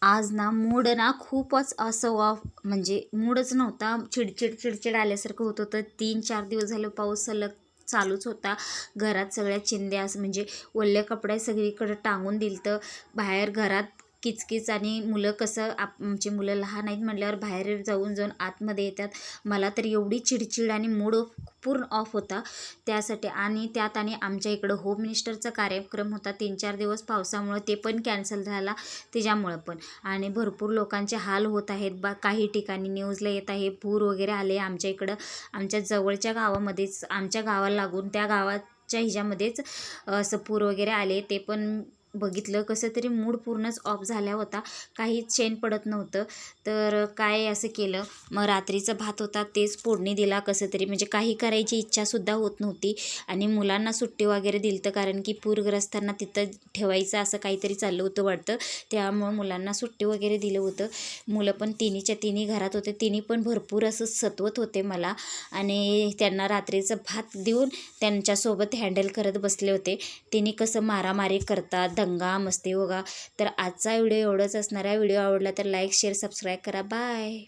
आज ना मूड ना खूपच असं ऑफ म्हणजे मूडच नव्हता. चिडचिड आल्यासारखं होत होतं. 3-4 दिवस झालं पाऊस सलग चालूच होता. घरात सगळ्या चिंध्या असं म्हणजे ओल्या कपड्या सगळीकडे टांगून दिलतं. बाहेर घरात किचकिच आणि मुलं कसं आमची मुलं लहान आहेत म्हटल्यावर बाहेर जाऊन जाऊन आतमध्ये येतात. मला तर एवढी चिडचिड आणि मूड पूर्ण ऑफ होता त्यासाठी. आणि त्यात आणि आमच्या इकडं होम मिनिस्टरचा कार्यक्रम होता 3-4 दिवस पावसामुळं ते पण कॅन्सल झाला त्याच्यामुळं पण. आणि भरपूर लोकांचे हाल होत आहेत काही ठिकाणी न्यूजला येत आहे पूर वगैरे आले आमच्या इकडं. आमच्या जवळच्या गावामध्येच आमच्या गावाला लागून त्या गावाच्या ह्याच्यामध्येच असं पूर वगैरे आले. ते पण बघितलं. कसं तरी मूड पूर्णच ऑफ झाला होता. काहीच चैन पडत नव्हतं. तर काय असं केलं, मग रात्रीचा भात होता तेच फोडणी दिला कसं तरी. म्हणजे काही करायची इच्छासुद्धा होत नव्हती. आणि मुलांना सुट्टी वगैरे दिलं तर कारण की पूरग्रस्तांना तिथं ठेवायचं असं काहीतरी चाललं होतं वाटतं. त्यामुळं मुलांना सुट्टी वगैरे दिलं होतं. मुलं पण तिन्हीच्या तिन्ही घरात होते. तिन्ही पण भरपूर असं सतवत होते मला. आणि त्यांना रात्रीचं भात देऊन त्यांच्यासोबत हँडल करत बसले होते. तिने कसं मारामारी करतात, दंगा मस्ती वगा. तर आजचा व्हिडिओ एवढंच असणार आहे. व्हिडिओ आवडला तर लाईक शेअर सबस्क्राईब करा. बाय.